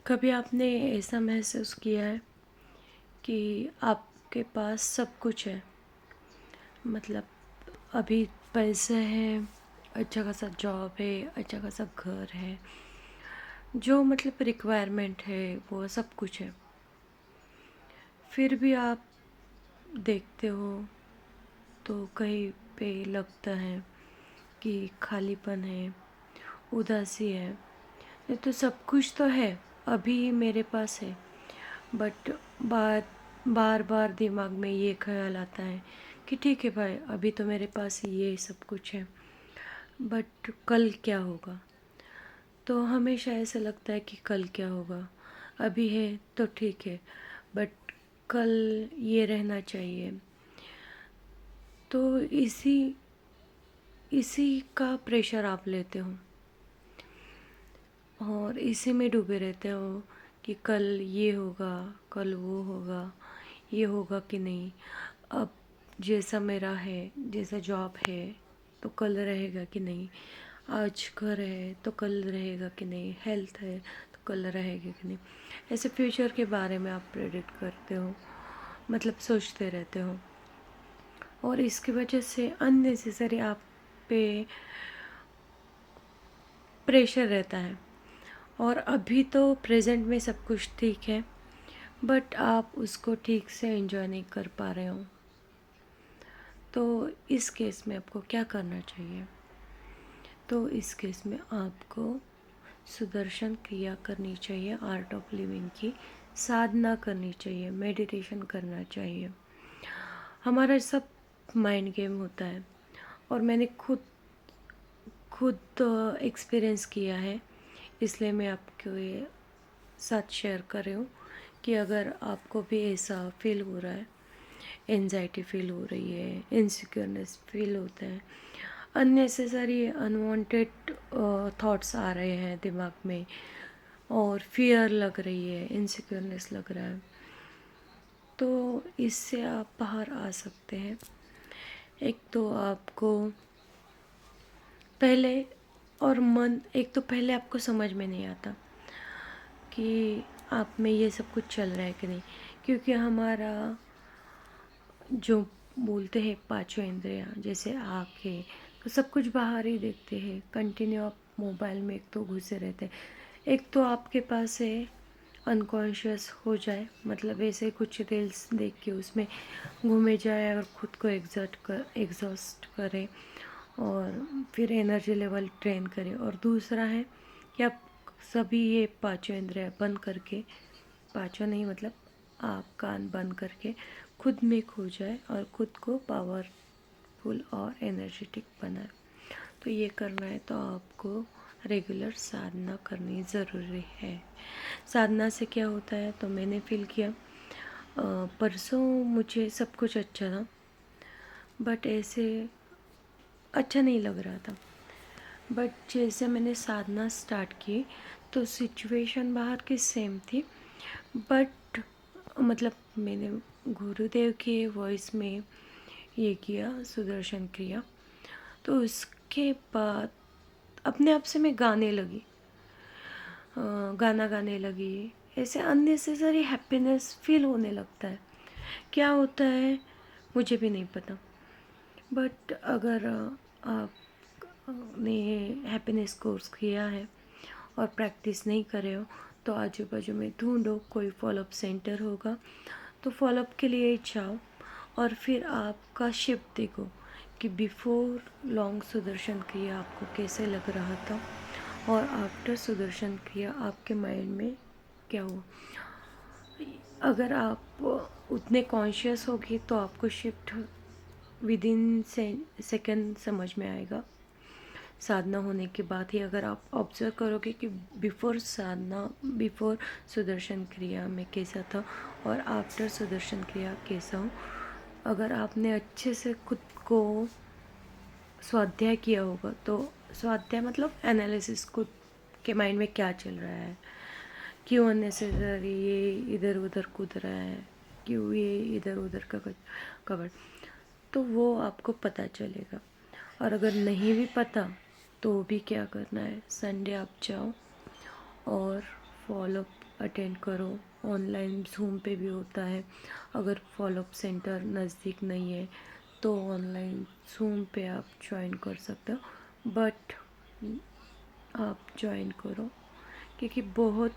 कभी आपने ऐसा महसूस किया है कि आपके पास सब कुछ है, मतलब अभी पैसे हैं, अच्छा खासा जॉब है, अच्छा खासा घर है, जो मतलब रिक्वायरमेंट है वो सब कुछ है, फिर भी आप देखते हो तो कहीं पे लगता है कि खालीपन है, उदासी है। ये तो सब कुछ तो है, अभी मेरे पास है, बट बार बार बार दिमाग में ये ख्याल आता है कि ठीक है भाई, अभी तो मेरे पास ये सब कुछ है, बट कल क्या होगा। तो हमेशा ऐसा लगता है कि कल क्या होगा, अभी है तो ठीक है, बट कल ये रहना चाहिए। तो इसी इसी का प्रेशर आप लेते हो और इसी में डूबे रहते हो कि कल ये होगा, कल वो होगा, ये होगा कि नहीं। अब जैसा मेरा है, जैसा जॉब है, तो कल रहेगा कि नहीं। आज घर है तो कल रहेगा कि नहीं, हेल्थ है तो कल रहेगा कि नहीं। ऐसे फ्यूचर के बारे में आप प्रेडिक्ट करते हो, मतलब सोचते रहते हो, और इसकी वजह से अननेसेसरी आप पे प्रेशर रहता है। और अभी तो प्रेजेंट में सब कुछ ठीक है, बट आप उसको ठीक से एंजॉय नहीं कर पा रहे हो। तो इस केस में आपको क्या करना चाहिए? तो इस केस में आपको सुदर्शन क्रिया करनी चाहिए, आर्ट ऑफ लिविंग की साधना करनी चाहिए, मेडिटेशन करना चाहिए। हमारा सब माइंड गेम होता है, और मैंने खुद खुद एक्सपीरियंस किया है, इसलिए मैं आपको ये साथ शेयर कर रही हूँ कि अगर आपको भी ऐसा फील हो रहा है, एंजाइटी फील हो रही है, इनसिक्योरनेस फील होता है, अननेसेसरी अनवांटेड थॉट्स आ रहे हैं दिमाग में, और फियर लग रही है, इनसिक्योरनेस लग रहा है, तो इससे आप बाहर आ सकते हैं। एक तो आपको पहले, और मन, एक तो पहले आपको समझ में नहीं आता कि आप में ये सब कुछ चल रहा है कि नहीं, क्योंकि हमारा जो बोलते हैं पांचों इंद्रियां, जैसे आँख है तो सब कुछ बाहर ही देखते हैं, कंटिन्यू आप मोबाइल में एक तो घुसे रहते हैं। एक तो आपके पास है अनकॉन्शियस हो जाए, मतलब ऐसे कुछ रील्स देख के उसमें घूमे जाए और ख़ुद को एग्जॉस्ट करे, और फिर एनर्जी लेवल ट्रेन करे। और दूसरा है कि आप सभी ये पांचों इंद्रियां बंद करके, पांचों नहीं मतलब आप कान बंद करके खुद में खो जाए और खुद को पावरफुल और एनर्जेटिक बनाए। तो ये करना है तो आपको रेगुलर साधना करनी ज़रूरी है। साधना से क्या होता है, तो मैंने फील किया, परसों मुझे सब कुछ अच्छा था, बट ऐसे अच्छा नहीं लग रहा था। बट जैसे मैंने साधना स्टार्ट की तो सिचुएशन बाहर की सेम थी, बट मतलब मैंने गुरुदेव के वॉइस में ये किया, सुदर्शन क्रिया। तो उसके बाद अपने आप से मैं गाने लगी, गाना गाने लगी। ऐसे अननेसेसरी हैप्पीनेस फील होने लगता है, क्या होता है मुझे भी नहीं पता। बट अगर आपने हैप्पीनेस कोर्स किया है और प्रैक्टिस नहीं कर रहे हो, तो आजू बाजू में ढूंढो, कोई फॉलोअप सेंटर होगा तो फॉलोअप के लिए जाओ, और फिर आपका शिफ्ट देखो कि बिफोर लॉन्ग सुदर्शन क्रिया आपको कैसे लग रहा था, और आफ्टर सुदर्शन क्रिया आपके माइंड में क्या हुआ। अगर आप उतने कॉन्शियस होगी तो आपको शिफ्ट विद इन सेकेंड समझ में आएगा। साधना होने के बाद ही अगर आप ऑब्जर्व करोगे कि बिफोर साधना, बिफोर सुदर्शन क्रिया में कैसा था और आफ्टर सुदर्शन क्रिया कैसा हो, अगर आपने अच्छे से खुद को स्वाध्याय किया होगा, तो स्वाध्याय मतलब एनालिसिस, खुद के माइंड में क्या चल रहा है, क्यों अननेसेसरी ये इधर उधर कूद रहा है, क्यों ये इधर उधर का कवर, तो वो आपको पता चलेगा। और अगर नहीं भी पता तो भी क्या करना है, संडे आप जाओ और फॉलोअप अटेंड करो। ऑनलाइन ज़ूम पे भी होता है। अगर फॉलोअप सेंटर नज़दीक नहीं है तो ऑनलाइन ज़ूम पे आप ज्वाइन कर सकते हो, बट आप ज्वाइन करो, क्योंकि बहुत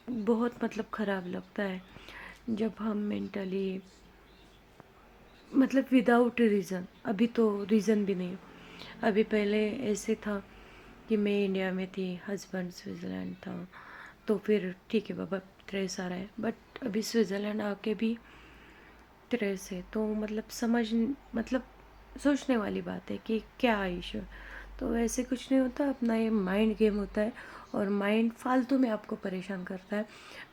बहुत मतलब ख़राब लगता है जब हम मेंटली मतलब विदाउट रीज़न। अभी तो रीज़न भी नहीं। अभी पहले ऐसे था कि मैं इंडिया में थी, हस्बैंड स्विट्ज़रलैंड था, तो फिर ठीक है बाबा ट्रेस आ रहा है, बट अभी स्विट्ज़रलैंड आके भी ट्रेस है, तो मतलब मतलब सोचने वाली बात है कि क्या इशू। तो ऐसे कुछ नहीं होता, अपना ये माइंड गेम होता है, और माइंड फालतू में आपको परेशान करता है।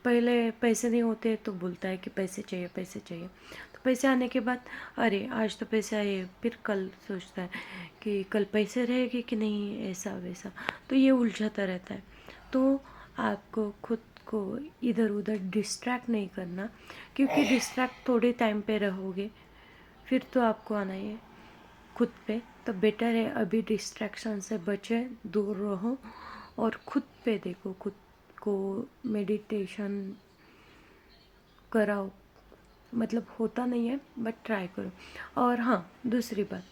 पहले पैसे नहीं होते तो बोलता है कि पैसे चाहिए पैसे चाहिए, तो पैसे आने के बाद अरे आज तो पैसे आए, फिर कल सोचता है कि कल पैसे रहेंगे कि नहीं, ऐसा वैसा, तो ये उलझाता रहता है। तो आपको खुद को इधर उधर डिस्ट्रैक्ट नहीं करना, क्योंकि डिस्ट्रैक्ट थोड़े टाइम पे रहोगे फिर तो आपको आना ही है खुद पे। तो बेटर है अभी डिस्ट्रैक्शन से बचे, दूर रहो और खुद पे देखो, खुद को मेडिटेशन कराओ। मतलब होता नहीं है बट ट्राई करो। और हाँ, दूसरी बात,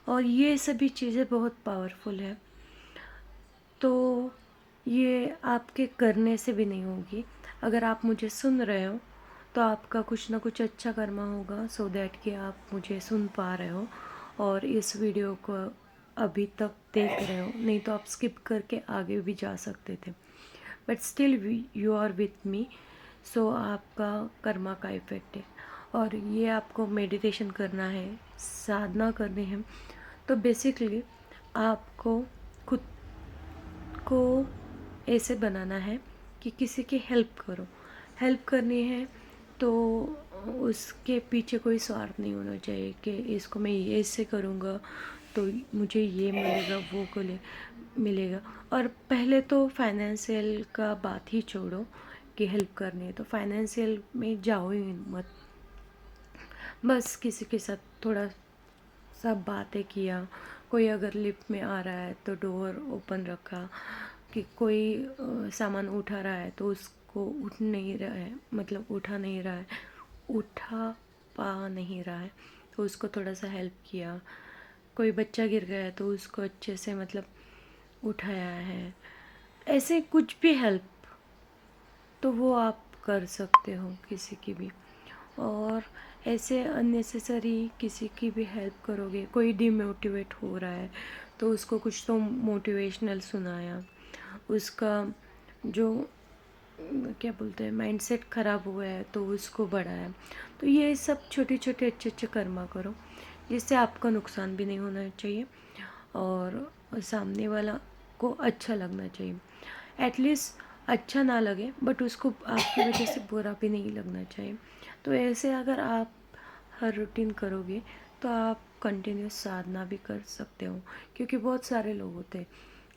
और ये सभी चीज़ें बहुत पावरफुल है, तो ये आपके करने से भी नहीं होगी। अगर आप मुझे सुन रहे हो तो आपका कुछ ना कुछ अच्छा कर्मा होगा, सो दैट कि आप मुझे सुन पा रहे हो और इस वीडियो को अभी तक देख रहे हो। नहीं तो आप स्किप करके आगे भी जा सकते थे, but still you are with me, so आपका कर्मा का इफ़ेक्ट है। और ये आपको मेडिटेशन करना है, साधना करनी है, तो बेसिकली आपको खुद को ऐसे बनाना है कि किसी की हेल्प करो। हेल्प करनी है तो उसके पीछे कोई स्वार्थ नहीं होना चाहिए कि इसको मैं ये ऐसे करूँगा तो मुझे ये मिलेगा, वो को ले मिलेगा। और पहले तो फाइनेंशियल का बात ही छोड़ो कि हेल्प करनी है, तो फाइनेंशियल में जाओ ही मत। बस किसी के साथ थोड़ा सब बातें किया, कोई अगर लिफ्ट में आ रहा है तो डोर ओपन रखा, कि कोई सामान उठा रहा है तो उसको उठ नहीं रहा है, मतलब उठा नहीं रहा है, उठा पा नहीं रहा है तो उसको थोड़ा सा हेल्प किया। कोई बच्चा गिर गया है तो उसको अच्छे से मतलब उठाया है। ऐसे कुछ भी हेल्प तो वो आप कर सकते हो किसी की भी। और ऐसे अननेसेसरी किसी की भी हेल्प करोगे, कोई डिमोटिवेट हो रहा है तो उसको कुछ तो मोटिवेशनल सुनाया, उसका जो क्या बोलते हैं माइंडसेट ख़राब हुआ है तो उसको बढ़ाया। तो ये सब छोटे छोटे अच्छे अच्छे कर्मा करो, जिससे आपका नुकसान भी नहीं होना चाहिए और सामने वाला को अच्छा लगना चाहिए। एटलीस्ट अच्छा ना लगे बट उसको आपकी वजह से बुरा भी नहीं लगना चाहिए। तो ऐसे अगर आप हर रूटीन करोगे तो आप कंटिन्यूस साधना भी कर सकते हो, क्योंकि बहुत सारे लोग होते हैं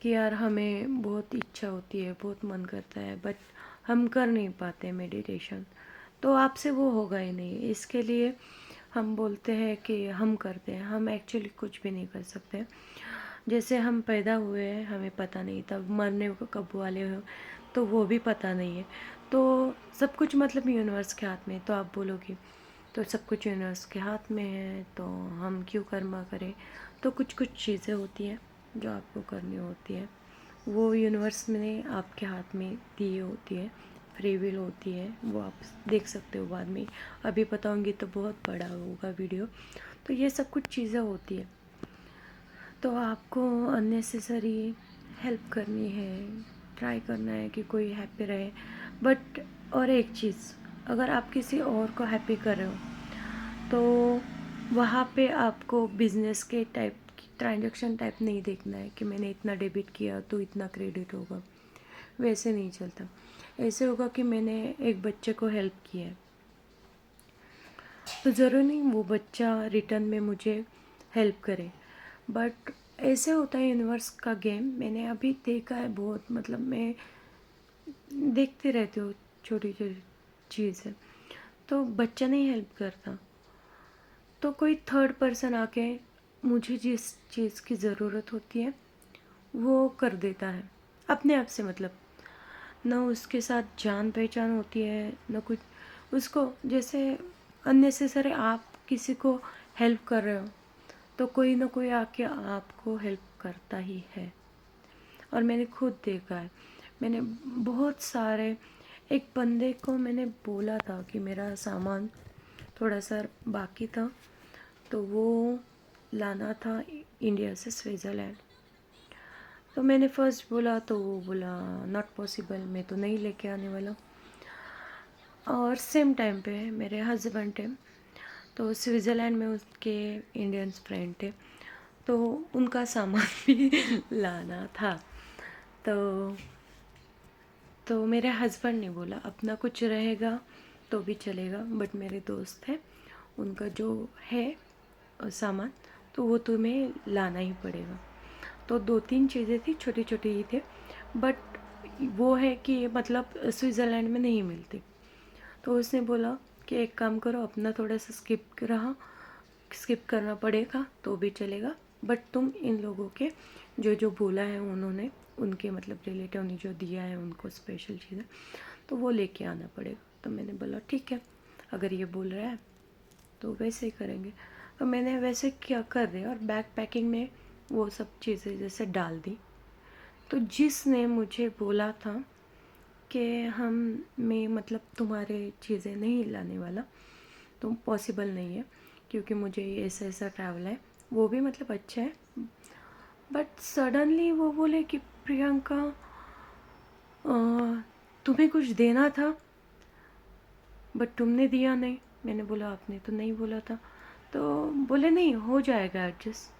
कि यार हमें बहुत इच्छा होती है, बहुत मन करता है, बट हम कर नहीं पाते मेडिटेशन, तो आपसे वो होगा ही नहीं। इसके लिए हम बोलते हैं कि हम करते हैं, हम एक्चुअली कुछ भी नहीं कर सकते। जैसे हम पैदा हुए हैं हमें पता नहीं, तब मरने को कब वाले हो तो वो भी पता नहीं है। तो सब कुछ मतलब यूनिवर्स के हाथ में है। तो आप बोलोगे तो सब कुछ यूनिवर्स के हाथ में है तो हम क्यों कर्मा करें। तो कुछ कुछ चीज़ें होती हैं जो आपको करनी होती है, वो यूनिवर्स ने आपके हाथ में दी होती है, फ्री विल होती है, वो आप देख सकते हो बाद में। अभी बताऊंगी तो बहुत बड़ा होगा वीडियो। तो ये सब कुछ चीज़ें होती है, तो आपको अननेसेसरी हेल्प करनी है, ट्राई करना है कि कोई हैप्पी रहे। बट और एक चीज़, अगर आप किसी और को हैप्पी कर रहे हो तो वहाँ पे आपको बिजनेस के टाइप ट्रांजैक्शन टाइप नहीं देखना है कि मैंने इतना डेबिट किया तो इतना क्रेडिट होगा, वैसे नहीं चलता। ऐसे होगा कि मैंने एक बच्चे को हेल्प किया है तो ज़रूरी नहीं वो बच्चा रिटर्न में मुझे हेल्प करे, बट ऐसे होता है यूनिवर्स का गेम। मैंने अभी देखा है बहुत, मतलब मैं देखते रहती हूँ छोटी छोटी चीज़ें, तो बच्चा नहीं हेल्प करता तो कोई थर्ड पर्सन आके मुझे जिस चीज़ की ज़रूरत होती है वो कर देता है। अपने आप से मतलब, ना उसके साथ जान पहचान होती है ना कुछ। उसको जैसे अननेसेसरी आप किसी को हेल्प कर रहे हो तो कोई ना कोई आके आपको हेल्प करता ही है। और मैंने खुद देखा है, मैंने बहुत सारे, एक बंदे को मैंने बोला था कि मेरा सामान थोड़ा सा बाकी था तो वो लाना था इंडिया से स्विट्ज़रलैंड। तो मैंने फ़र्स्ट बोला तो वो बोला नॉट पॉसिबल, मैं तो नहीं लेके आने वाला। और सेम टाइम पे मेरे हस्बैंड थे तो स्विट्ज़रलैंड में उसके इंडियंस फ्रेंड थे तो उनका सामान भी लाना था। तो मेरे हस्बैंड ने बोला अपना कुछ रहेगा तो भी चलेगा, बट मेरे दोस्त है उनका जो है सामान तो वो तुम्हें लाना ही पड़ेगा। तो 2-3 चीज़ें थी, छोटी छोटी ही थे, बट वो है कि मतलब स्विट्ज़रलैंड में नहीं मिलती। तो उसने बोला कि एक काम करो, अपना थोड़ा सा स्किप करना पड़ेगा तो भी चलेगा, बट तुम इन लोगों के जो जो बोला है उन्होंने, उनके मतलब रिलेटिव ने जो दिया है उनको स्पेशल चीज़ें, तो वो लेके आना पड़ेगा। तो मैंने बोला ठीक है, अगर ये बोल रहा है तो वैसे ही करेंगे। तो मैंने वैसे क्या कर रहे और बैग पैकिंग में वो सब चीज़ें जैसे डाल दी। तो जिसने मुझे बोला था कि हम मैं मतलब तुम्हारे चीज़ें नहीं लाने वाला, तो पॉसिबल नहीं है क्योंकि मुझे ऐसा ऐसा ट्रैवल है, वो भी मतलब अच्छा है, बट सडनली वो बोले कि प्रियंका तुम्हें कुछ देना था बट तुमने दिया नहीं। मैंने बोला आपने तो नहीं बोला था। तो बोले नहीं हो जाएगा एडजस्ट।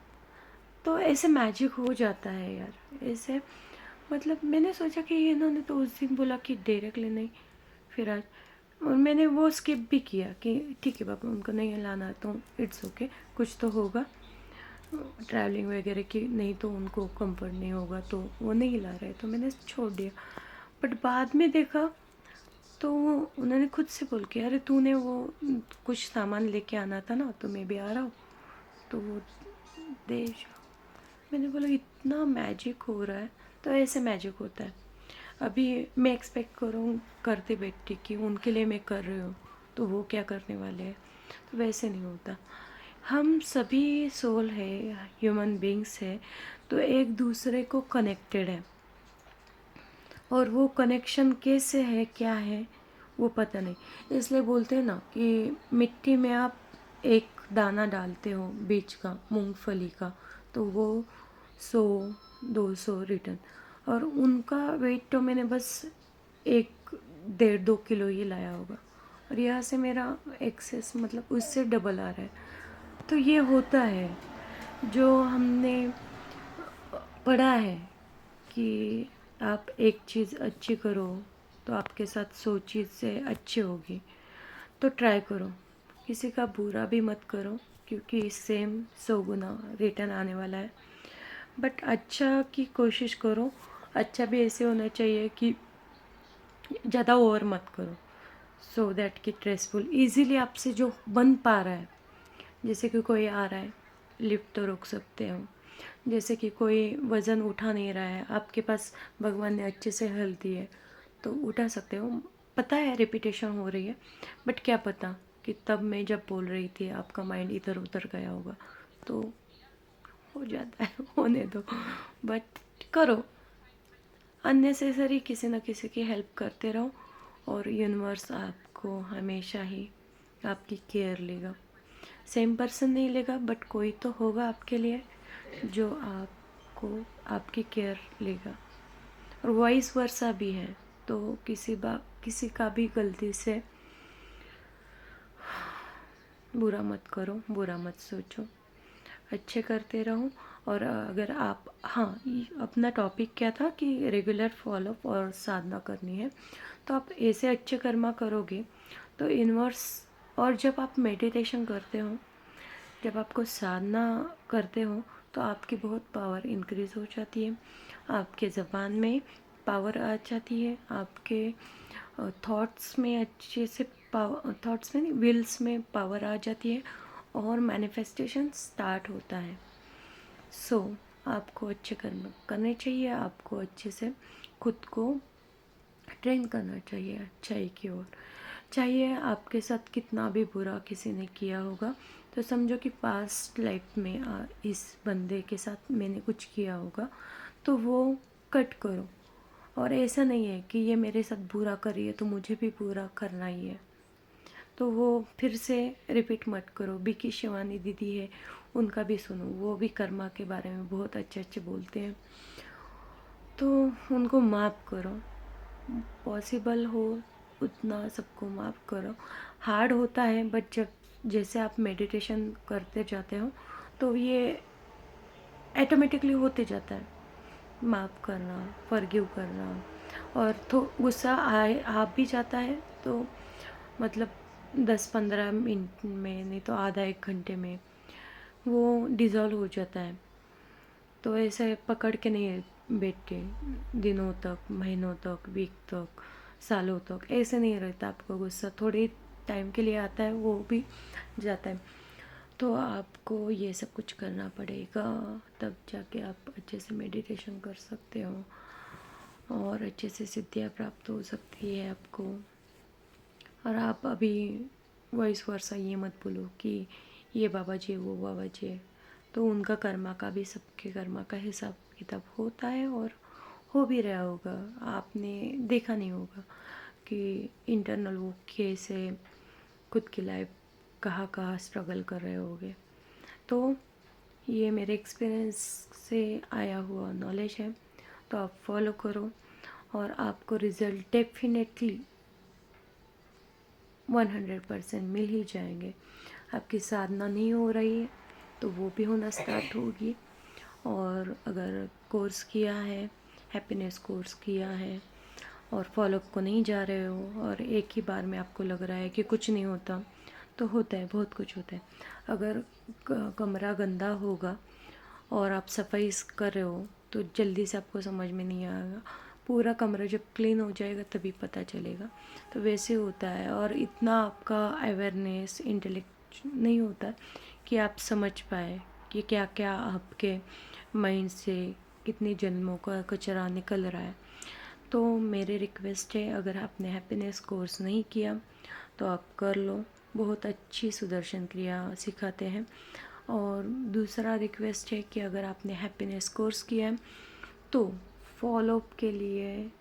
तो ऐसे मैजिक हो जाता है यार ऐसे। मतलब मैंने सोचा कि इन्होंने तो उस दिन बोला कि डायरेक्टली नहीं, फिर आज, और मैंने वो स्किप भी किया कि ठीक है बाबा उनको नहीं लाना तो इट्स ओके, कुछ तो होगा ट्रैवलिंग वगैरह की, नहीं तो उनको कंफर्ट नहीं होगा तो वो नहीं ला रहे, तो मैंने छोड़ दिया। बट बाद में देखा तो उन्होंने खुद से बोल के अरे तूने वो कुछ सामान लेके आना था ना तो मैं भी आ रहा हूँ, तो वो दे जाओ। मैंने बोला इतना मैजिक हो रहा है। तो ऐसे मैजिक होता है। अभी मैं एक्सपेक्ट करूँ करते बैठती कि उनके लिए मैं कर रही हूँ तो वो क्या करने वाले हैं, तो वैसे नहीं होता। हम सभी सोल है, ह्यूमन बींग्स है, तो एक दूसरे को कनेक्टेड है। और वो कनेक्शन कैसे है क्या है वो पता नहीं। इसलिए बोलते हैं ना कि मिट्टी में आप एक दाना डालते हो बीज का, मूंगफली का, तो वो 100-200 रिटर्न। और उनका वेट तो मैंने बस 1-1.5-2 किलो ही लाया होगा, और यहाँ से मेरा एक्सेस मतलब उससे डबल आ रहा है। तो ये होता है जो हमने पढ़ा है कि आप एक चीज़ अच्छी करो तो आपके साथ 100 चीज़ें अच्छी होगी। तो ट्राई करो, किसी का बुरा भी मत करो क्योंकि सेम 100 गुना रिटर्न आने वाला है। बट अच्छा की कोशिश करो। अच्छा भी ऐसे होना चाहिए कि ज़्यादा ओवर मत करो, सो दैट कि स्ट्रेसफुल ईज़िली आपसे जो बन पा रहा है। जैसे कि कोई आ रहा है, लिफ्ट तो रोक सकते हो। जैसे कि कोई वज़न उठा नहीं रहा है, आपके पास भगवान ने अच्छे से हेल्थ दी है तो उठा सकते हो। पता है रिपीटेशन हो रही है, बट क्या पता कि तब मैं जब बोल रही थी आपका माइंड इधर उधर गया होगा, तो हो जाता है होने दो। बट करो, अननेसेसरी किसी न किसी की हेल्प करते रहो और यूनिवर्स आपको हमेशा ही आपकी केयर लेगा। सेम पर्सन नहीं लेगा बट कोई तो होगा आपके लिए जो आपको आपकी केयर लेगा। और वाइस वर्सा भी है। तो किसी का भी गलती से बुरा मत करो, बुरा मत सोचो, अच्छे करते रहो। और अगर आप, हाँ, अपना टॉपिक क्या था कि रेगुलर फॉलोअप और साधना करनी है, तो आप ऐसे अच्छे कर्मा करोगे तो यूनिवर्स, और जब आप मेडिटेशन करते हो, जब आपको साधना करते हो तो आपकी बहुत पावर इंक्रीज़ हो जाती है, आपके ज़बान में पावर आ जाती है, आपके थॉट्स में अच्छे से पावर, थॉट्स में नहीं विल्स में पावर आ जाती है और मैनिफेस्टेशन स्टार्ट होता है। सो आपको अच्छे कर्म करने चाहिए, आपको अच्छे से खुद को ट्रेन करना चाहिए अच्छाई की ओर। चाहिए आपके साथ कितना भी बुरा किसी ने किया होगा, तो समझो कि पास्ट लाइफ में इस बंदे के साथ मैंने कुछ किया होगा, तो वो कट करो। और ऐसा नहीं है कि ये मेरे साथ बुरा कर रही है तो मुझे भी बुरा करना ही है, तो वो फिर से रिपीट मत करो। बिकी शिवानी दीदी है, उनका भी सुनो, वो भी कर्मा के बारे में बहुत अच्छे अच्छे बोलते हैं, तो उनको माफ़ करो। पॉसिबल हो उतना सबको माफ़ करो। हार्ड होता है, बट जब जैसे आप मेडिटेशन करते जाते हो तो ये ऑटोमेटिकली होते जाता है, माफ़ करना, फॉरगिव करना। और तो गुस्सा आए आ भी जाता है तो मतलब 10-15 मिनट में, नहीं तो आधा एक घंटे में वो डिज़ोल्व हो जाता है। तो ऐसे पकड़ के नहीं बैठते दिनों तक, महीनों तक, वीक तक, सालों तक, ऐसे नहीं रहता। आपको गुस्सा थोड़े टाइम के लिए आता है, वो भी जाता है। तो आपको ये सब कुछ करना पड़ेगा, तब जाके आप अच्छे से मेडिटेशन कर सकते हो और अच्छे से सिद्धियाँ प्राप्त हो सकती है आपको। और आप अभी वॉइस वर्सा ये मत बोलो कि ये बाबा जी वो बाबा जी है। तो उनका कर्मा का भी, सबके कर्मा का हिसाब किताब होता है और हो भी रहा होगा। आपने देखा नहीं होगा कि इंटरनल वो कैसे खुद की लाइफ कहाँ कहाँ स्ट्रगल कर रहे होगे। तो ये मेरे एक्सपीरियंस से आया हुआ नॉलेज है, तो आप फॉलो करो और आपको रिज़ल्ट डेफिनेटली 100% मिल ही जाएंगे। आपकी साधना नहीं हो रही है तो वो भी होना स्टार्ट होगी। और अगर कोर्स किया है, हैप्पीनेस कोर्स किया है और फॉलोअप को नहीं जा रहे हो और एक ही बार में आपको लग रहा है कि कुछ नहीं होता, तो होता है, बहुत कुछ होता है। अगर कमरा गंदा होगा और आप सफाई कर रहे हो तो जल्दी से आपको समझ में नहीं आएगा, पूरा कमरा जब क्लीन हो जाएगा तभी पता चलेगा। तो वैसे होता है। और इतना आपका अवेयरनेस, इंटेलेक्ट नहीं होता कि आप समझ पाए कि क्या क्या आपके माइंड से कितने जन्मों का कचरा निकल रहा है। तो मेरी रिक्वेस्ट है, अगर आपने हैप्पीनेस कोर्स नहीं किया तो आप कर लो, बहुत अच्छी सुदर्शन क्रिया सिखाते हैं। और दूसरा रिक्वेस्ट है कि अगर आपने हैप्पीनेस कोर्स किया है तो फॉलोअप के लिए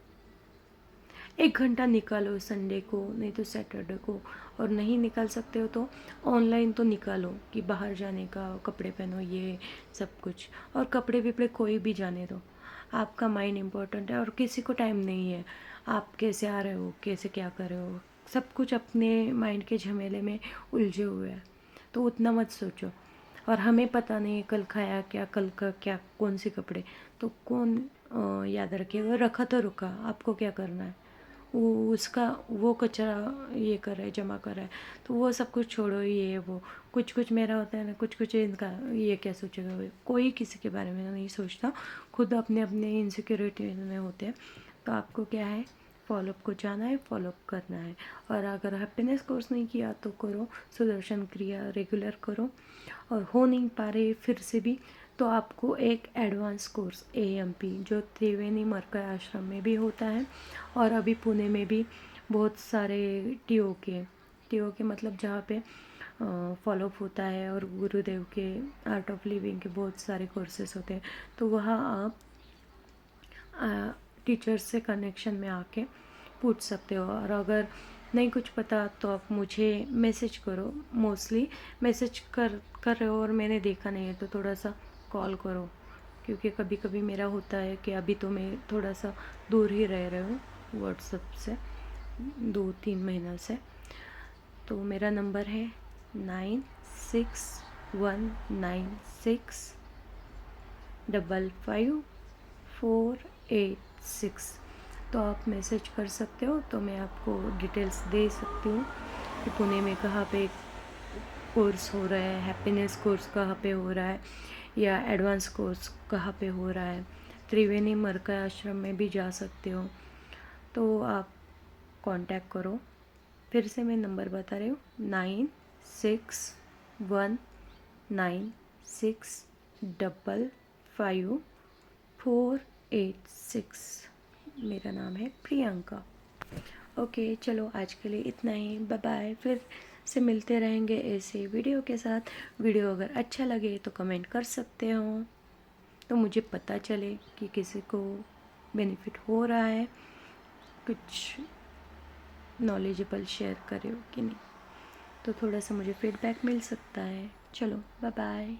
1 घंटा निकालो, संडे को नहीं तो सैटरडे को। और नहीं निकाल सकते हो तो ऑनलाइन तो निकालो कि बाहर जाने का, कपड़े पहनो, ये सब कुछ। और कपड़े विपड़े कोई भी जाने दो, आपका माइंड इम्पोर्टेंट है और किसी को टाइम नहीं है। आप कैसे आ रहे हो, कैसे क्या कर रहे हो, सब कुछ अपने माइंड के झमेले में उलझे हुए हैं, तो उतना मत सोचो। और हमें पता नहीं कल खाया क्या, कल का क्या, कौन से कपड़े, तो कौन याद रखेगा। रखा तो रुका, आपको क्या करना है। वो उसका वो कचरा ये कर रहा है, जमा कर रहा है, तो वो सब कुछ छोड़ो। ये वो कुछ कुछ मेरा होता है ना, कुछ कुछ इनका, ये क्या सोचेगा। कोई किसी के बारे में नहीं सोचता, खुद अपने अपने इनसिक्योरिटी में होते हैं। तो आपको क्या है, फॉलोअप को जाना है, फॉलोअप करना है। और अगर हैप्पीनेस कोर्स नहीं किया तो करो, सुदर्शन क्रिया रेगुलर करो। और हो नहीं पा रहे फिर से भी, तो आपको एक एडवांस कोर्स AMP जो त्रिवेणी मरकय आश्रम में भी होता है और अभी पुणे में भी बहुत सारे टीओ के मतलब जहाँ पे फॉलोअप होता है और गुरुदेव के आर्ट ऑफ लिविंग के बहुत सारे कोर्सेस होते हैं। तो वहाँ आप टीचर्स से कनेक्शन में आके पूछ सकते हो। और अगर नहीं कुछ पता तो आप मुझे मैसेज करो। मोस्टली मैसेज कर रहे हो और मैंने देखा नहीं है तो थोड़ा सा कॉल करो, क्योंकि कभी कभी मेरा होता है कि अभी तो मैं थोड़ा सा दूर ही रह रही हूँ व्हाट्सएप से 2-3 महीना से। तो मेरा नंबर है 9619655486। तो आप मैसेज कर सकते हो, तो मैं आपको डिटेल्स दे सकती हूँ कि पुणे में कहाँ पे कोर्स हो रहा है, हैप्पीनेस कोर्स कहाँ पे हो रहा है, या एडवांस कोर्स कहाँ पे हो रहा है। त्रिवेणी मरकय आश्रम में भी जा सकते हो, तो आप कांटेक्ट करो। फिर से मैं नंबर बता रही हूँ, 9619655486। 58486। मेरा नाम है प्रियंका। ओके, चलो आज के लिए इतना ही। Bye bye. फिर से मिलते रहेंगे ऐसे वीडियो के साथ। वीडियो अगर अच्छा लगे तो कमेंट कर सकते हो, तो मुझे पता चले कि किसी को बेनिफिट हो रहा है, कुछ नॉलेजेबल शेयर करे हो कि नहीं, तो थोड़ा सा मुझे फीडबैक मिल सकता है। चलो बाय बाय।